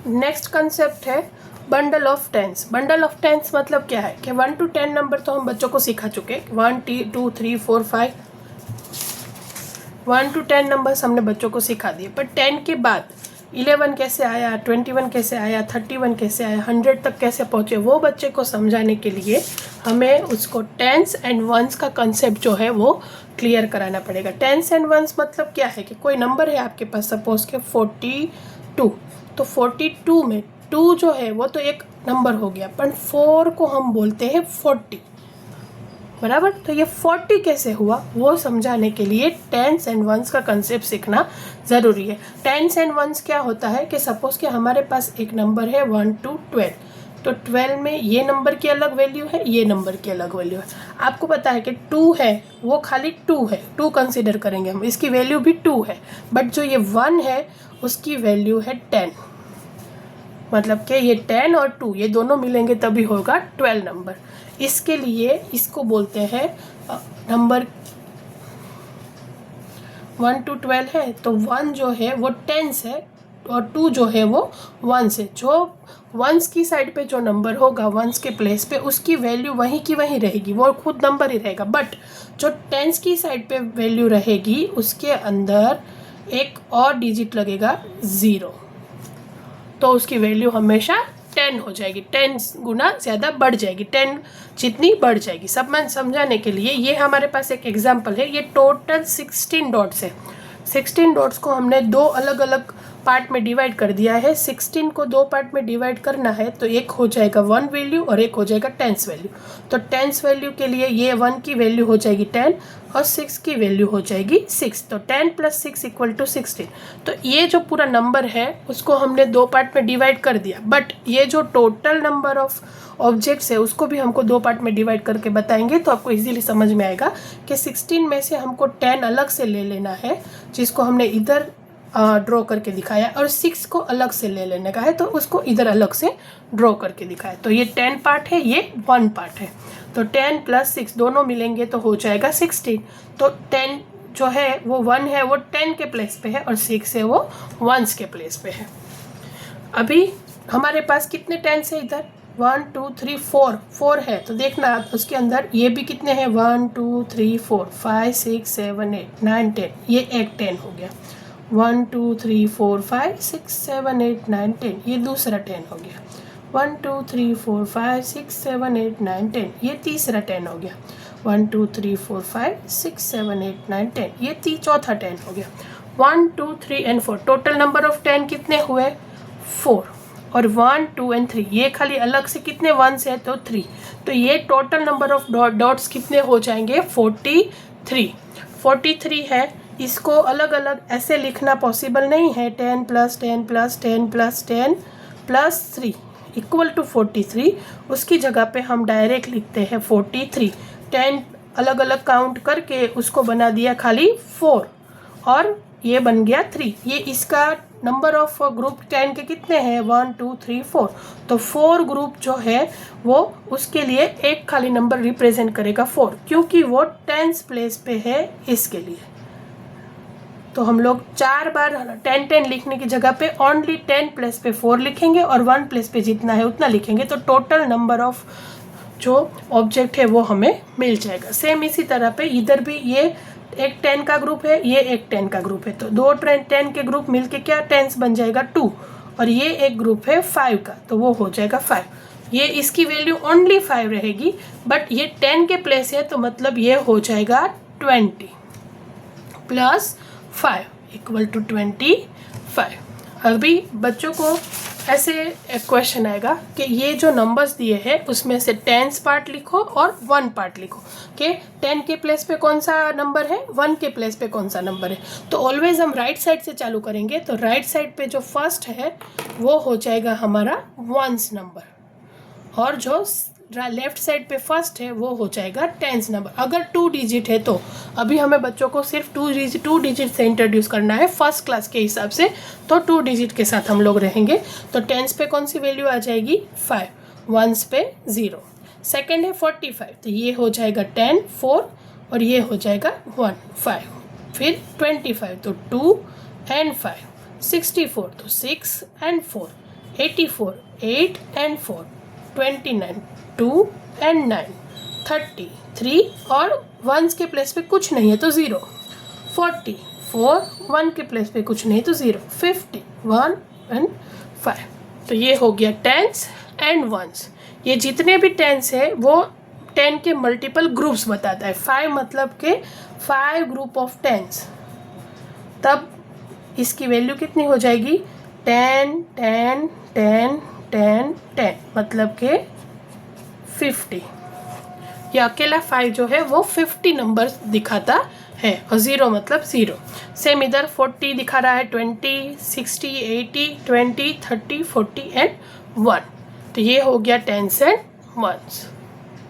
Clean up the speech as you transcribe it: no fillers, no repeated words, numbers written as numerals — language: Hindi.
नेक्स्ट कंसेप्ट है bundle of tense. Bundle of tense मतलब क्या है कि 1 to 10 नंबर तो हम बच्चों को सिखा चुके, 1 2 3 4 5, 1 to 10 नंबर्स हमने बच्चों को सिखा दिए। पर 10 के बाद 11 कैसे आया, 21 कैसे आया, 31 कैसे आया, 100 तक कैसे पहुँचे, वो बच्चे को समझाने के लिए हमें उसको टेंस एंड वंस का कंसेप्ट जो है वो क्लियर कराना पड़ेगा। टेंस एंड वंस मतलब क्या है कि कोई नंबर है आपके पास, सपोज के 42, तो 42 में 2 जो है वो तो एक नंबर हो गया, पर 4 को हम बोलते हैं 40, बराबर। तो ये 40 कैसे हुआ वो समझाने के लिए टेंस एंड वंस का कंसेप्ट सीखना ज़रूरी है। टेंस एंड वंस क्या होता है कि सपोज कि हमारे पास एक नंबर है 1 to 12, तो 12 में ये नंबर की अलग वैल्यू है, ये नंबर की अलग वैल्यू है। आपको पता है कि 2 है वो खाली 2 है, 2 कंसिडर करेंगे हम, इसकी वैल्यू भी 2 है, बट जो ये 1 है उसकी वैल्यू है 10, मतलब कि ये 10 और 2 ये दोनों मिलेंगे तभी होगा 12 नंबर। इसके लिए इसको बोलते हैं नंबर 1 to 12 है, तो 1 जो है वो टेंस है और 2 जो है वो वंस है। जो वंस की साइड पे जो नंबर होगा वंस के प्लेस पे, उसकी वैल्यू वहीं की वहीं रहेगी, वो खुद नंबर ही रहेगा। बट जो टेंस की साइड पे वैल्यू रहेगी उसके अंदर एक और डिजिट लगेगा 0, तो उसकी वैल्यू हमेशा 10 हो जाएगी, 10 गुना ज़्यादा बढ़ जाएगी, 10 जितनी बढ़ जाएगी। सब मैं समझाने के लिए ये हमारे पास एक एग्जाम्पल है। ये टोटल 16 डॉट्स है। 16 डॉट्स को हमने 2 अलग अलग पार्ट में डिवाइड कर दिया है। 16 को 2 पार्ट में डिवाइड करना है तो एक हो जाएगा 1 वैल्यू और एक हो जाएगा 10 वैल्यू। तो 10 वैल्यू के लिए ये 1 की वैल्यू हो जाएगी 10 और 6 की वैल्यू हो जाएगी 6, तो 10 + 6 = 16। तो ये जो पूरा नंबर है उसको हमने 2 पार्ट में डिवाइड कर दिया, बट ये जो टोटल नंबर ऑफ ऑब्जेक्ट्स है उसको भी हमको 2 पार्ट में डिवाइड करके बताएंगे, तो आपको इजीली समझ में आएगा कि 16 में से हमको 10 अलग से ले लेना है, जिसको हमने इधर ड्रॉ करके दिखाया, और 6 को अलग से ले लेने का है तो उसको इधर अलग से ड्रॉ करके दिखाया। तो ये 10 पार्ट है, ये 1 पार्ट है। तो 10 + 6 दोनों मिलेंगे तो हो जाएगा 16। तो 10 जो है वो 1 है वो 10 के प्लेस पे है और 6 है वो 1s के प्लेस पे है। अभी हमारे पास कितने 10 है इधर, 1 2 3 4 है, तो देखना उसके अंदर ये भी कितने हैं, 1 2 3 4 5 6 7 8 9 10, ये एक 10 हो गया। 1 2 3 4 5 6 7 8 9 10, ये दूसरा 10 हो गया। 1 2 3 4 5 6 7 8 9 10, ये तीसरा 10 हो गया। 1 2 3 4 5 6 7 8 9 10, ये चौथा 10 हो गया। 1 2 3 और 4, टोटल नंबर ऑफ 10 कितने हुए, 4। और 1 2 और 3 ये खाली अलग से कितने 1s है तो 3, तो ये टोटल नंबर ऑफ डॉट्स कितने हो जाएंगे, 43 है। इसको अलग अलग ऐसे लिखना पॉसिबल नहीं है, 10 + 10 + 10 + 10 + 3 = 43। उसकी जगह पे हम डायरेक्ट लिखते हैं 43। 10 अलग अलग काउंट करके उसको बना दिया खाली 4 और ये बन गया 3। ये इसका नंबर ऑफ ग्रुप 10 के कितने हैं, 1 2 3 4, तो 4 ग्रुप जो है वो उसके लिए एक खाली नंबर रिप्रेजेंट करेगा 4, क्योंकि वो 10th प्लेस पे है इसके लिए। तो हम लोग 4 बार 10 10 लिखने की जगह पे ओनली 10 प्लेस पे 4 लिखेंगे और 1 प्लेस पे जितना है उतना लिखेंगे, तो टोटल नंबर ऑफ जो ऑब्जेक्ट है वो हमें मिल जाएगा। सेम इसी तरह पे इधर भी ये एक 10 का ग्रुप है, ये एक 10 का ग्रुप है, तो 2 10 के ग्रुप मिलके क्या 10s बन जाएगा 2, और ये एक ग्रुप है 5 का तो वो हो जाएगा 5। ये इसकी वैल्यू ओनली 5 रहेगी, बट ये 10 के प्लेस है तो मतलब ये हो जाएगा 20 + 5 = 25। अभी बच्चों को ऐसे एक क्वेश्चन आएगा कि ये जो नंबर्स दिए हैं उसमें से 10s पार्ट लिखो और 1 पार्ट लिखो, कि 10 के प्लेस पे कौन सा नंबर है, 1 के प्लेस पे कौन सा नंबर है। तो ऑलवेज हम राइट साइड से चालू करेंगे, तो राइट साइड पे जो फर्स्ट है वो हो जाएगा हमारा 1s नंबर, और जो लेफ्ट साइड पे फर्स्ट है वो हो जाएगा 10s नंबर। अगर 2 डिजिट है तो अभी हमें बच्चों को सिर्फ 2 डिजिट से इंट्रोड्यूस करना है फर्स्ट क्लास के हिसाब से, तो 2 डिजिट के साथ हम लोग रहेंगे। तो 10s पे कौन सी वैल्यू आ जाएगी, 5, 1s पे 0। सेकेंड है 45, तो ये हो जाएगा 10 4 और ये हो जाएगा 1 5। फिर 25 तो 2 और 5, 64 तो 6 और 4, 84 8 and 4, 29 2 and 9, 30 3 और वंस के प्लेस पे कुछ नहीं है तो 0, 40 4 1 के प्लेस पे कुछ नहीं तो 0, 50 1 and 5। तो ये हो गया टेंस एंड वंस। ये जितने भी टेंस है वो 10 के मल्टीपल ग्रुप्स बताता है। 5 मतलब के 5 ग्रुप ऑफ टेंस। तब इसकी वैल्यू कितनी हो जाएगी 10 10 10 10 10 मतलब के 50। ये अकेला 5 जो है वो 50 नंबर दिखाता है और 0 मतलब 0। सेम इधर 40 दिखा रहा है, 20 60 80 20 30 40 एंड 1। तो ये हो गया टेंस एंड वंस।